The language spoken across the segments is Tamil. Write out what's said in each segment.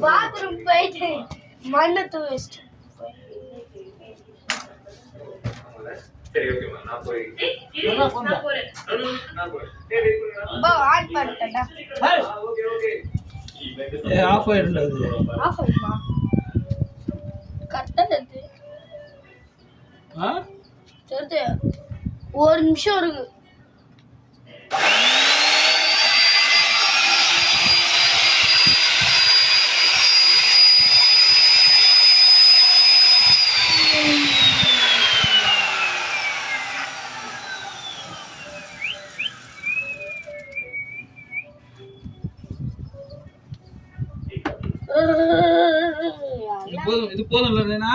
பாத்ரூம் போயிட்டு மண்ணு தூவிச்சு. சரி ஓகேமா நான் போய் ஆன் பண்ணிட்டேன்டா. ஓகே ஓகே ஆஃப் ஆயிடுது. ஆஃப் ஆயிடுமா? கரெக்டா தெரியுது. தெரியுது. ஒரு நிமிஷம் இருக்கு. இது போதும் இல்லைன்னா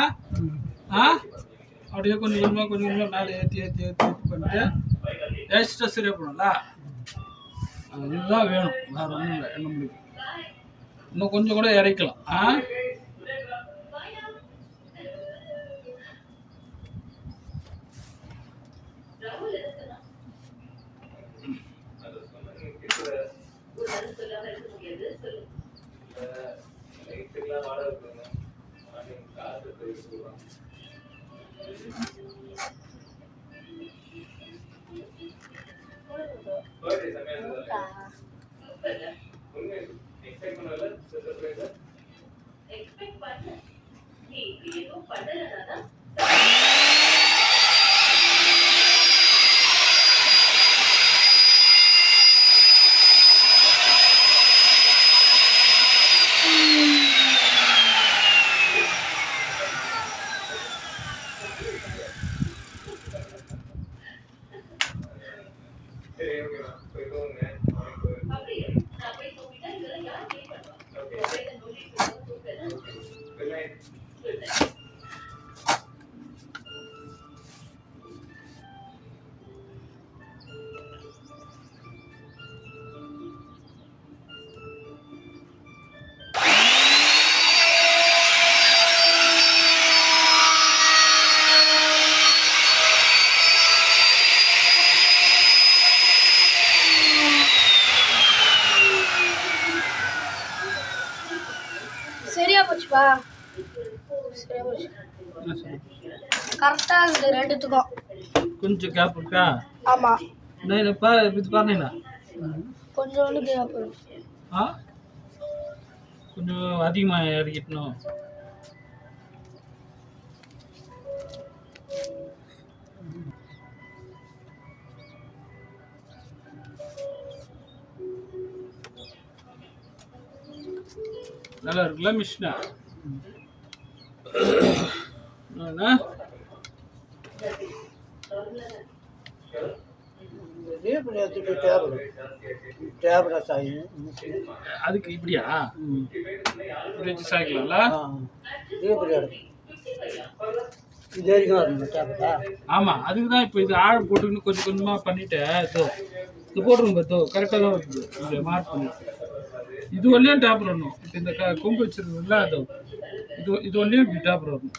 அப்படியே கொஞ்சம் கொஞ்சமாக மேலே ஏற்றி பண்ணிட்டு எக்ஸ்ட்ரா சரியாக போகணும்ல. இதுதான் வேணும், வேறு ஒன்றும் இல்லை. என்ன முடியும், இன்னும் கொஞ்சம் கூட இறக்கலாம். சரியா போச்சுப்பா, சரியா போச்சு. கரெக்டா இருக்கு ரெண்டுத்துக்கும். கொஞ்சம் கேப் இருக்கா? ஆமா. இது பாருங்க, கொஞ்சோண்டு கேப் இருக்கு. கொஞ்சம் அதிகமாக இறக்கிட்டணும். நல்லா இருக்குல்ல மிஷினா? அதுக்கு இப்படியா இப்படி வச்சு சாய்க்கலாம்ல? ஆமா, அதுக்கு தான் இப்போ இது ஆழம் போட்டுக்கின்னு கொஞ்சம் கொஞ்சமா பண்ணிட்டு இது போட்டுருங்க. கரெக்டாக தான் வருது. இதை மார்க் பண்ணிட்டு இது ஒன்றையும் டேப்பர் வரணும். இப்போ இந்த கொம்பு வச்சிருக்கோம்ல, இது ஒன்றையும் இப்படி டேப்பர் வரணும்.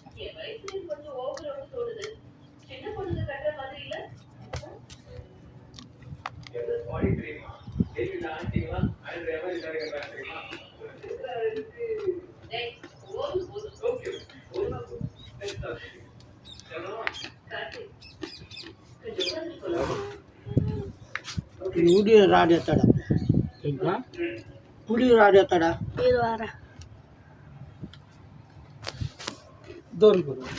ಉಡಿ ರಾಡಿ ಎತ್ತಡ ಉಡಿ ರಾಡಿ ಎತ್ತಡ இது வர தோல் போதும்.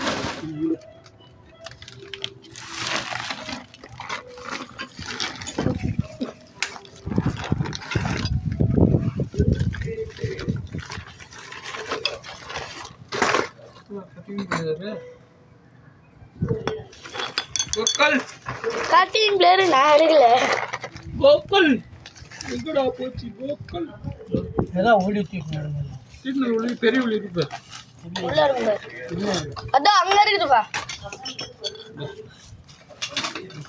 கட்டிங் பிளேயர் நான் எடுக்கல. கோக்கல் எங்கடா போச்சு? கோக்கல் எல்லாம் ஓடி தீக்கணும். சின்ன உளி பெரிய உளி இருக்கு. உள்ள இருக்கு. அதான் அங்க இருக்குதுப்பா.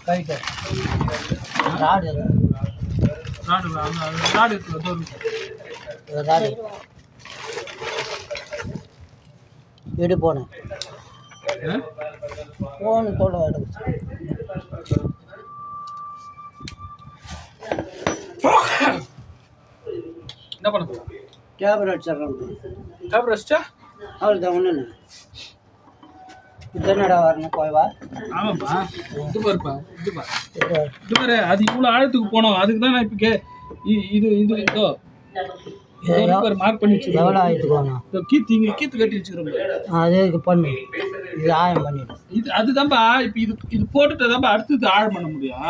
கைட்ட ராடு ராடு ராடு இருக்கு. தோல் ராடு எடு போனேன் போன் தோட எடுத்து என்ன பண்ணுது? கேமரா அடிச்சிடறாங்க. டேப்லெட் அடிச்சா அவள் தான் ஒன்று இதனடா வரணும் போய்வா. ஆமாப்பா, இது பாருப்பா, இது பாரு. அது இவ்வளோ ஆழத்துக்கு போனோம். அதுக்கு தான் நான் இப்போ இது இது இதோ மார்க் பண்ணி வச்சுருக்கேன். எவ்வளோ ஆயிடுச்சுக்கோண்ணா கீத்து கட்டி வச்சுக்கிறோம். அது பண்ணு, இது ஆயம் பண்ணிடு. இது அதுதான்ப்பா. இப்போ இது போட்டுட்டு தான்ப்பா அடுத்தது ஆழம் பண்ண முடியும்.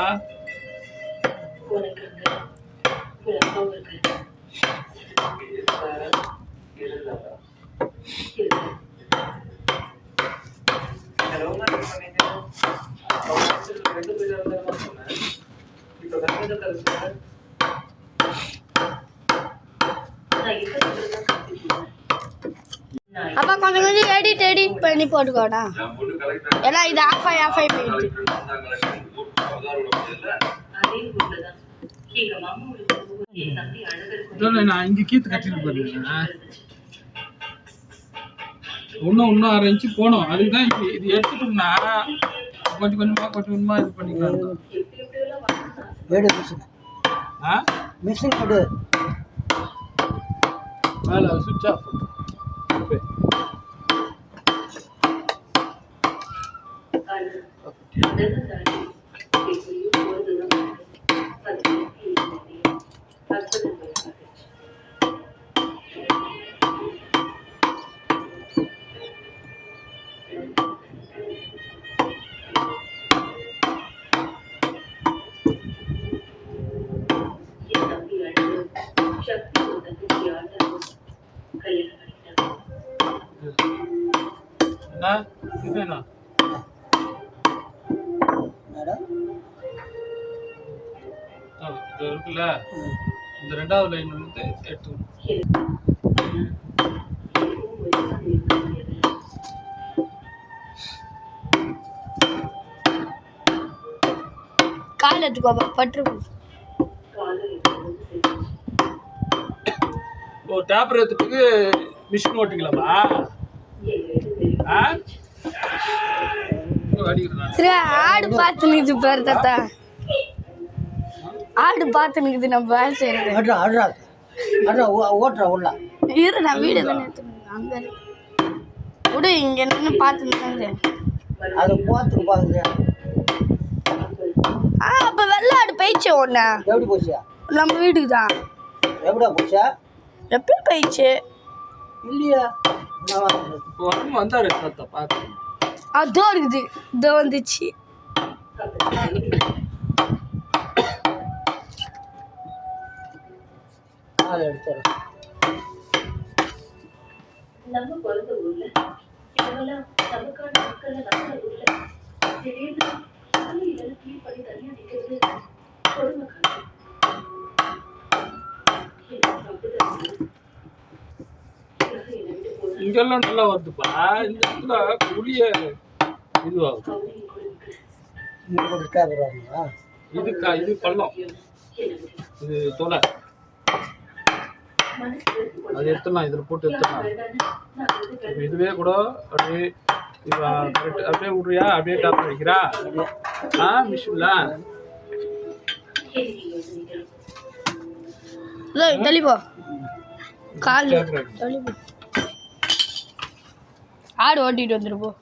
அப்பா கொஞ்சம் கொஞ்சம் எடிட் பண்ணி போட்டுக்கோடா. ஏன்னா இது ஆஃப் ஆகி போயிடுச்சு. நான் இங்கே கீத்து கட்டிட்டு போயிருக்கேன். இன்னும் 6 இன்ச்சு போனோம். அதுக்கு தான் இப்போ இது எடுத்துட்டோம்னா கொஞ்சம் கொஞ்சமாக இது பண்ணிக்கலாம். எடு மிஷின் மிஷின் எடு. மேலே சுவிட்ச் ஆஃப் என்ன இது இருக்குல்ல, இந்த 2வது லைன் வந்து எடுத்துக்கணும். கால் எடுத்துக்கோப்பா பற்று. ஓ, டேப்பர் எடுத்துட்டு மிஷின் ஓட்டிக்கலாமா? ஆடு பார்த்து நிக்குது பாரு தாத்தா. ஆடு பார்த்து நிக்குது. நம்ம வேலை செய்யறது ஓட்டுறா உள்ள இரு. நான் வீடு தானே எடுத்துக்கணும். அங்க விடு. இங்க நின்று பார்த்து நிற்காது. அது போத்துக்கு பாக்குது. அப்ப வெள்ளை ஆடு போயிடுச்சு. ஒண்ணு எப்படி போச்சியா? நம்ம வீட்டுக்கு தான். எப்படா போச்சா? எப்படி போயிடுச்சு? இல்லையா வந்தாரு தாத்தா பார்த்து. அதோ இருக்குது. இதோ வந்துச்சு. அதை எடுத்துறேன். நம்ம பிறந்த ஊர்ல இதெல்லாம் நமக்கான மக்கள் நம்ம ஊர்ல திடீர்னு இதெல்லாம் ஃபீல் பண்ணி தனியா நிக்கிறது கொடுமை காலம். இங்கெல்லாம் நல்லா வருதுப்பா. இந்த இடத்துல புளிய இதுவாகும். இது பள்ளம், இது தொலை. அது எடுத்துடலாம், இதில் போட்டு எடுத்துடலாம். இப்போ இதுவே கூட அப்படியே அப்படியே விட்றியா, அப்படியே டாப் அடிக்கிறா மிஷின்ல. தெளிப்போ கால் தெளிப்போ ஆடு ஓட்டிட்டு வந்துருப்போம்.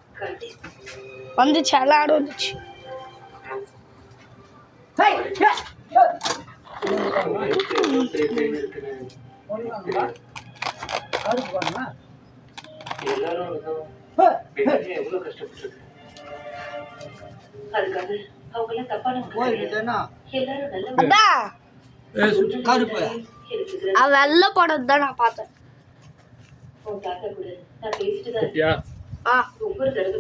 வந்துச்சு, எல்லாம் ஆடு வந்துச்சு. வெள்ள படம் தான் நான் பார்த்தேன். ஒவ்வொரு தடவை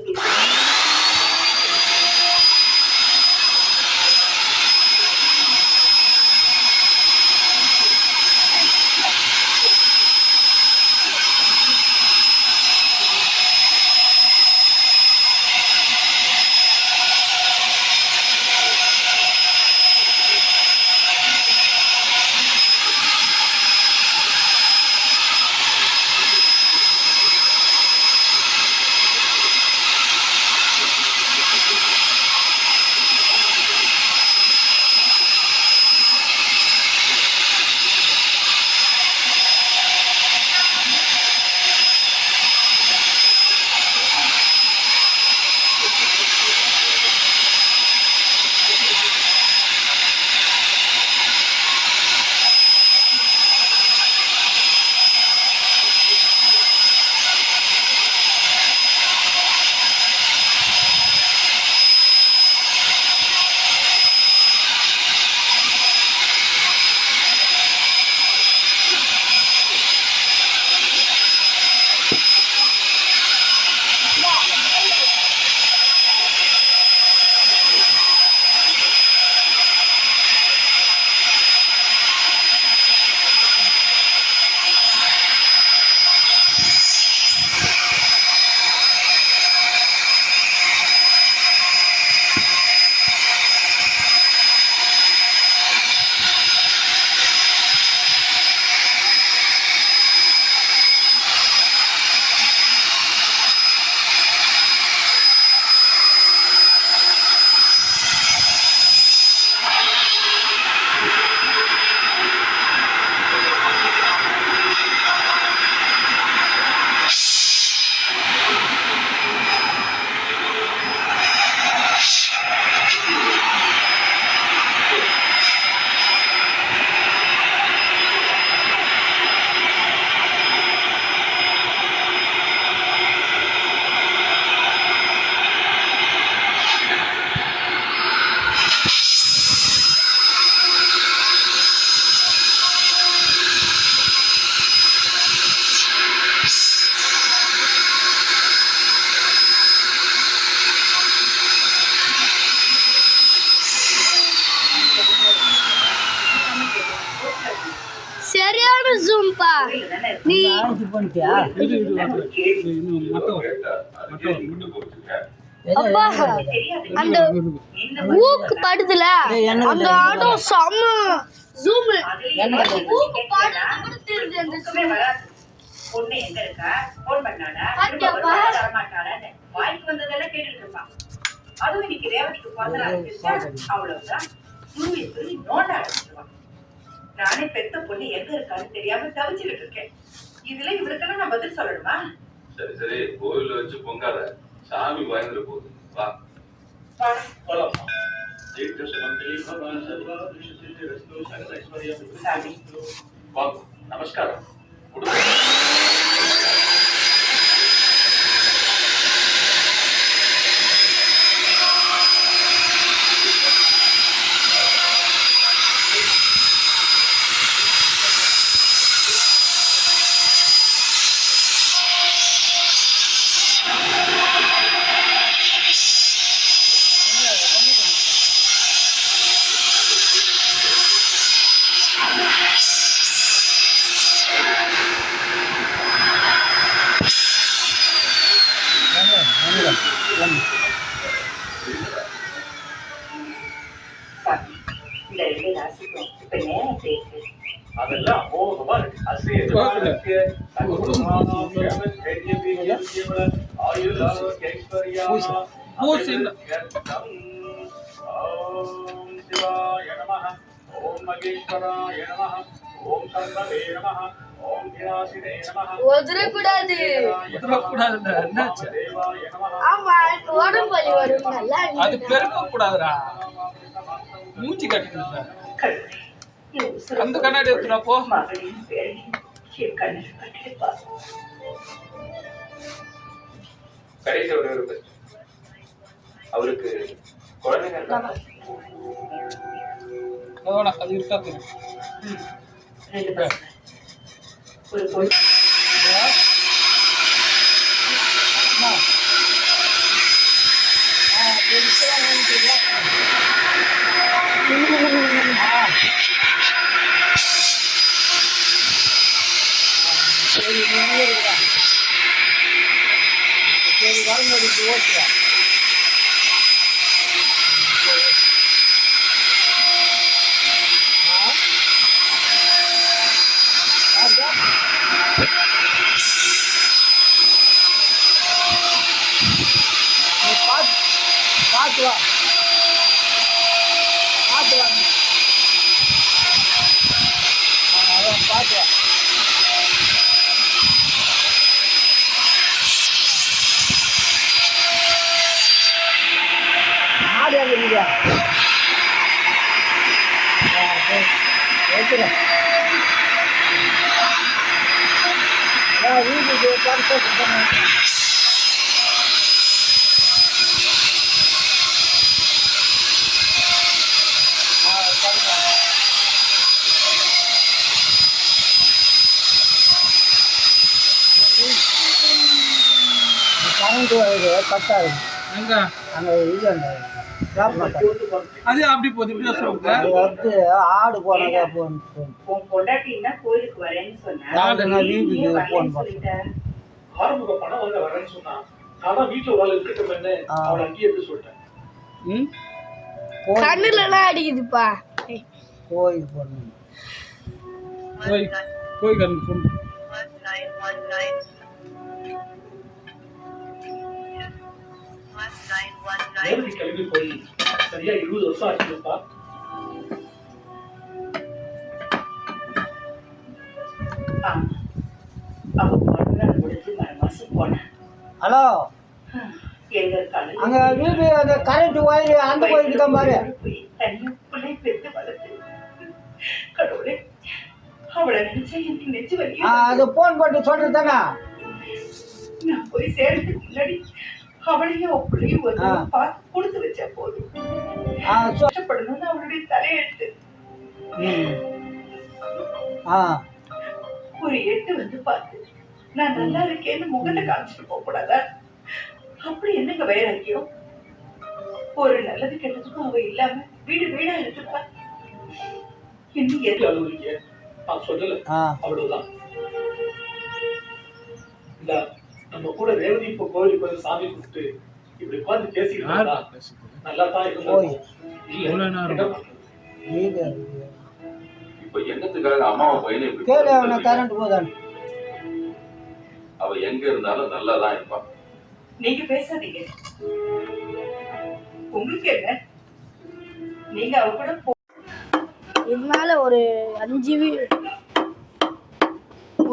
சரியான ஜூம்பா. நீ அப்பா அந்த ஊக்கு படுதுல அந்த ஆடம் செம்ம ஜூம். ஊக்கு படுது கூட தெரியுது அந்த பொண்ணு எங்க இருக்கா, போன் பண்ணாடா, வரமாட்டாடான்னு வாய்க்கு வந்ததெல்லாம் கேட்டுட்டு இருப்பான். அதுவும் இன்னைக்கு ரேவதிக்கு அவ்வளவுதான் துருவி துருவி நோண்ட ஆரம்பிச்சிருவான். நானே பெத்த பொண்ணு எங்க இருக்கான்னு தெரியாம தவிச்சுக்கிட்டு இருக்கேன். இதுல இவருக்கெல்லாம் நான் பதில் சொல்லணுமா? சரி சரி, கோயில வச்சு பொங்காத, சாமி பயந்துட போகுது. வா சாமி வாங்க, நமஸ்காரம். ராசிக்கும் இப்ப நேரம் எப்படி இருக்கு? அதெல்லாம் அமோகமா இருக்கு. அசையமா இருக்கு. அற்புதமான கேவல் பெரிய பெரிய விஷயங்கள ஆயுள் ஆரோக்கிய ஐஸ்வர்யமா பூசில் ஓம் சிவாய நமஹ ஓம் மகேஸ்வராய நமஹ ஓம் சர்வவே நமஹ ஓம் விநாசினே நமஹ ஒதுரக்கூடாது. கூடாதுடா, என்னாச்சு? தேவாய நமஹ ஆமா உடம்பு வலி வரும் நல்லா அது பெருக்க கூடாதுடா, மூச்சு கட்டிக்கிட்டு கடவுளே, என் உசுரை அந்த கண்ணாடி எடுத்துடா போ. மகளின் பேரையும் என் கண்ணில் கட்டிப்பார். கடைசி ஒரே ஒரு question. அவருக்கு குழந்தைங்க இருக்காங்க? அதான் அது இருக்கா தெரியும். 2 பசங்க. ஒரு பொண்ணு. சரி நீங்க இருக்கா சரி வரணும் ஓகே பார்த்து வா பார்த்து வா அதான் பார்த்து வா மாடு எங்க நீங்க வைக்கிறேன் வீட்டுக்கு பண்ண கரண்ட் வயது கட்டாது எங்க அங்கே இது அந்த ஸ்டாப் மாட்டாங்க அது அப்படி போகுது, இப்படி தான் சொல்லுங்க. அது வந்து ஆடு போனதா போன் உன் பொண்டாட்டின்னா கோயிலுக்கு வரேன்னு சொன்னா நான் வீட்டுக்கு ஏன் போன் வரலைன்னு பண்ணேன் சொல்லிட்ட? ஆறுமுக பணம் வாங்க வரேன்னு சொன்னா நான் தான் வீட்டுல ஒரு ஆள் இருக்கட்டும்னு அவளை அங்கேயே எடுத்து சொல்லிட்டேன். ம், கண்ணுல எல்லாம் அடிக்குதுப்பா. கோயில் போடணும் போய் போய் கண்ணு சொல்லு. நேரடி கிளம்பி போய் சரியா 20 வருஷம் ஆச்சுப்பா. ஆமா. அவ பொண்ணு முடிச்சு மாசம் போனேன். ஹலோ எங்க இருக்காளு? அங்கே வீடு அந்த கரண்ட் ஒயர் அந்த கோயிலுக்கு தான் பாரு போய் தனியா பிள்ளை பெத்து வளர்த்து கடவுளே, அவளை நினைச்சா எனக்கு நெஞ்சு வலி. அது ஃபோன் பண்ணி சொல்கிறது தானே நான் போய் சேர்றதுக்கு முன்னாடி அவளையும் அவ பிள்ளையும் ஒரு தடவை பார்த்து கொடுத்து வச்சா போதும். கஷ்டப்படணும்னு அவளுடைய தலையெழுத்து. ஒரு 8 வந்து பார்த்து நான் நல்லா இருக்கேன்னு முகத்தை காமிச்சிட்டு போக கூடாதா? அப்படி என்னங்க வைராக்கியம்? ஒரு நல்லது கெட்டதுக்கும் அவ இல்லாம வீடு வீடா இருக்குப்பா. இன்னும் வீட்டுல அலுவலிக்க நான் சொல்லல, அவ்வளவுதான். இல்ல நம்ம கூட ரேவதி இப்ப கோயிலுக்கு வந்து சாமி கும்பிட்டு இப்படி உட்கார்ந்து பேசிக்கிட்டு யார் இருந்தா பேசுறது? நல்லா தான் போய் இருக்கும். எவ்வளவு இல்ல நேரம்? வீடு இப்ப என்னத்துக்காக அம்மாவை பையனை இப்படி கேளு அவனை கரண்ட் போதான் அவ எங்க இருந்தாலும் நல்லாதான் இருப்பா. நீங்க பேசாதீங்க. உங்களுக்கு என்ன? நீங்க அவ கூட இதனால ஒரு 5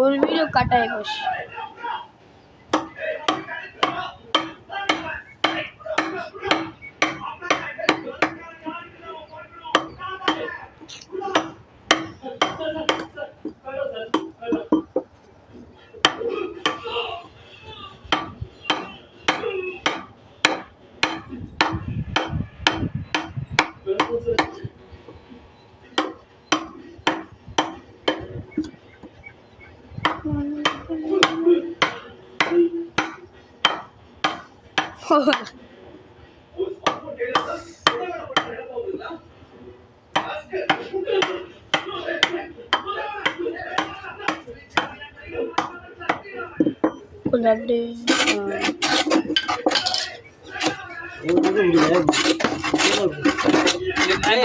ஒரு வீடியோ கட் ஆகி போச்சு. கொஞ்சம் அப்படியே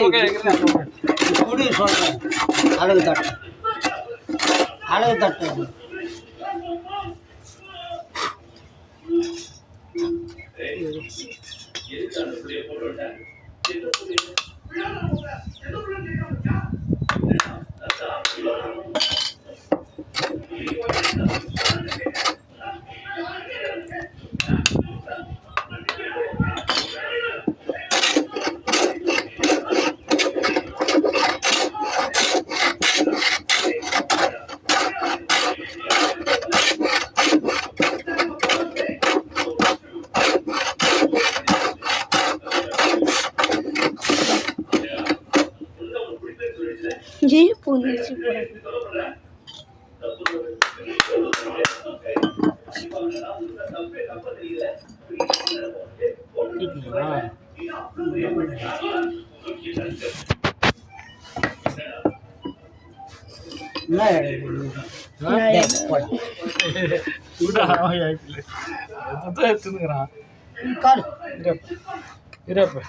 ஓகே குடி சொல்கிறேன். அழகு தட்டு அழகு தட்டு. பூந்துச்சு எடுத்துக்கிறான் கால் இருப்ப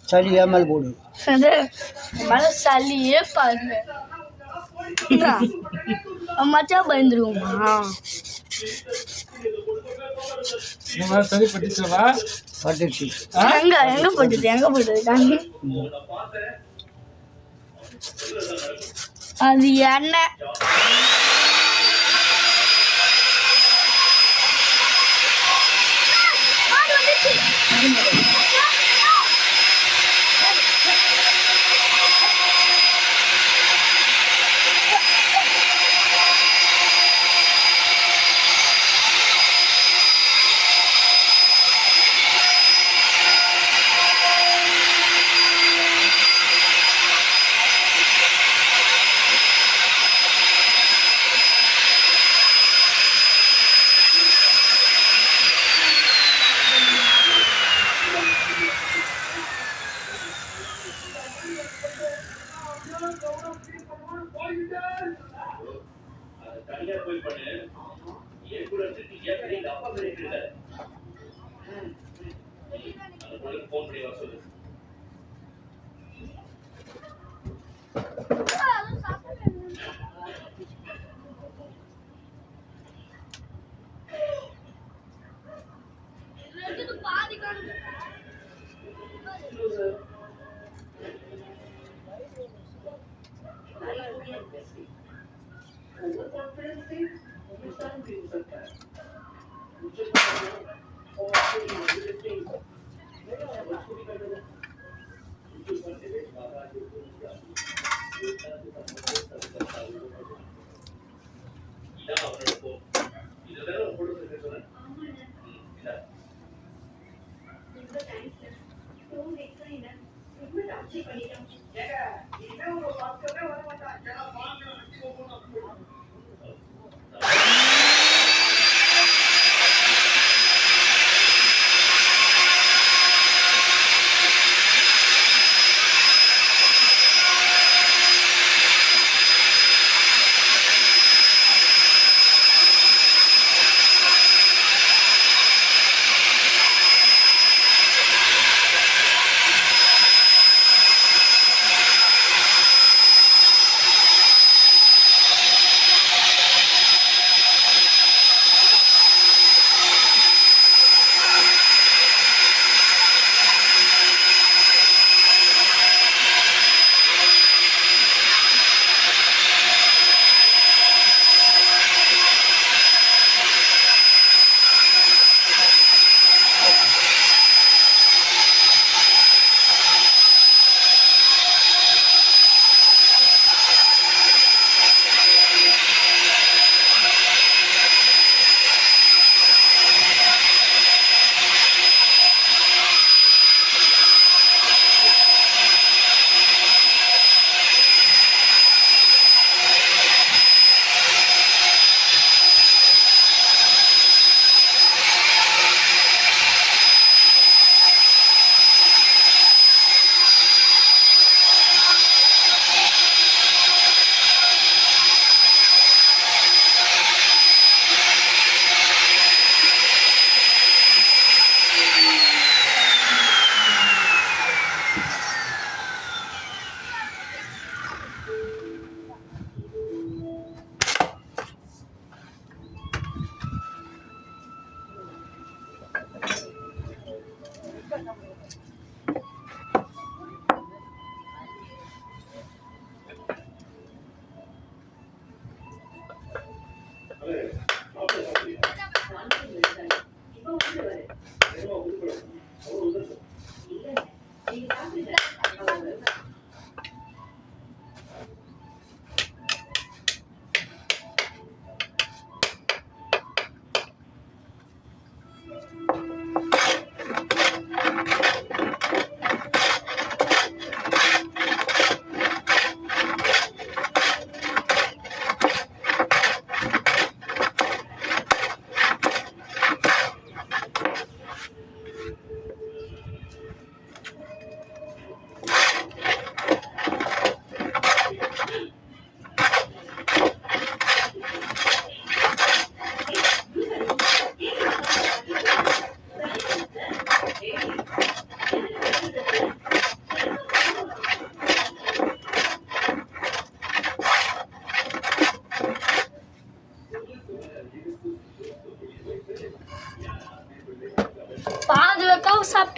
சளி ஏமல் போடு. மழை சளியே பாருங்க மச்சா பயந்துருவோமா? சரி பட்டுச்சவா பட்டுச்சு. எங்க போட்டுது அது எண்ணெய்.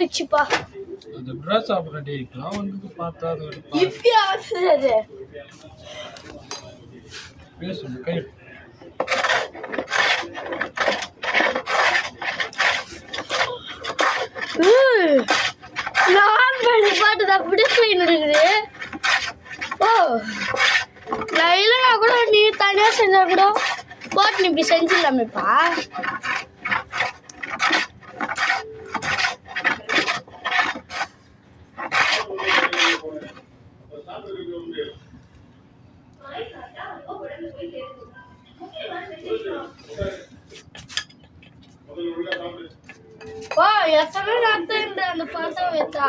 சாப்பிட்டுச்சுப்பா. அது எப்படா சாப்பிட்ற டே இப்பெல்லாம் வந்து பார்த்தா அது இப்பயா வசது பேசணும் கை நான் பண்ணி பாட்டு அப்படி ஸ்க்ரீன் இருக்குது. ஓ நான் இல்லைனா கூட நீ தனியாக செஞ்சா கூட போட்டு நீ இப்படி செஞ்சிடலாமேப்பா. ஓ எத்தனை நாத்து அந்த பாத்திரம் வைத்தா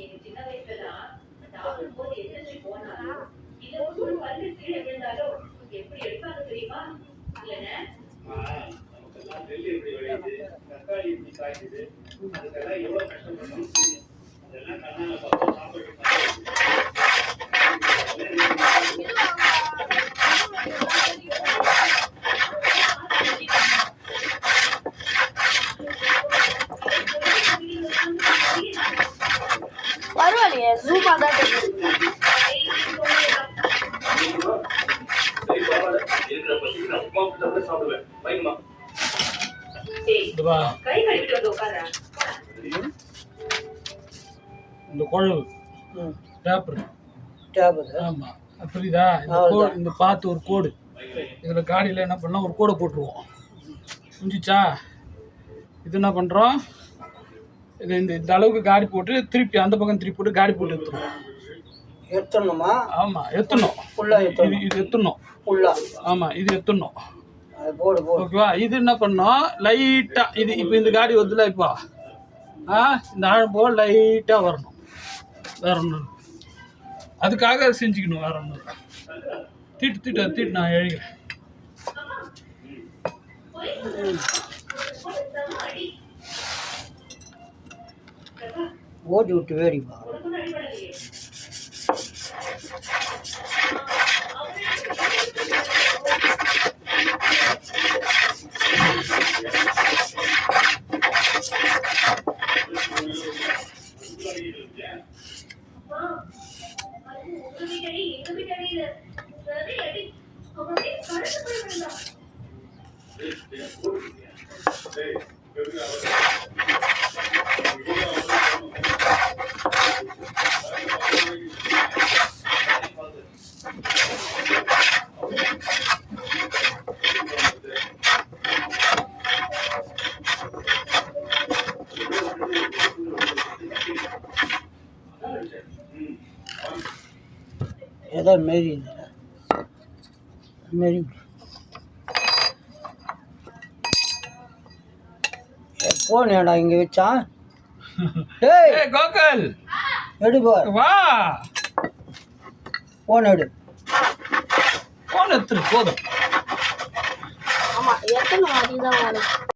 எங்க சின்ன வயசுலதான் சாப்பிடும்போது எந்திரிச்சு போனாலும் இதை ஒரு பல்லு கீழே விழுந்தாலும் எப்படி எடுப்பாங்க தெரியுமா? இல்லைன்னா நமக்கெல்லாம் நெல் எப்படி விளையுது, தக்காளி எப்படி காய்க்குது, அதுக்கெல்லாம் எவ்வளவு கஷ்டப்படணும் தெரியும். அதெல்லாம் கண்ணால பார்த்து சாப்பிடுறது. பரவாயில்லையே ஜூமா தான் சாப்பிடுவேன் வைங்கம்மா. இதுவா கை கழுவிட்டு வந்து உட்கார. இந்த குழவு பேப்பர் டேபிள் ஆமா புரியுதா? இந்த கோடு இந்த பார்த்து ஒரு கோடு இதுல காடியில என்ன பண்ணலாம் ஒரு கோடை போட்டுருவோம். புரிஞ்சிச்சா? இது என்ன பண்றோம் இது இந்த அளவுக்கு காடி போட்டு திருப்பி அந்த பக்கம் திருப்பி போட்டு காடி போட்டு எடுத்துருவோம். எடுத்துடணுமா? ஆமா எத்தணும் ஃபுல்லா எடுத்துடணும். இது எத்தணும் ஃபுல்லா ஆமா இது எத்தணும். அது போடு போடு. ஓகேவா? இது என்ன பண்ணோம் லைட்டா இது இப்போ இந்த காடி வருதுல இப்போ இந்த ஆழம் போக லைட்டா வரணும். வேற ஒன்றும் அதுக்காக செஞ்சுக்கணும். வேற ஒன்றும் தீட்டு நான் எழுகிறேன். ஓடி விட்டு வேடிப்பா. ஏதோ மாரி மாரி போன் ஏடா இங்கே வச்சான். டேய் ஏய் கோகுல் எடுப்பா வா போன் எடு. போன் எடுத்துரு போதும். ஆமா எத்தனை மாதிரி தான்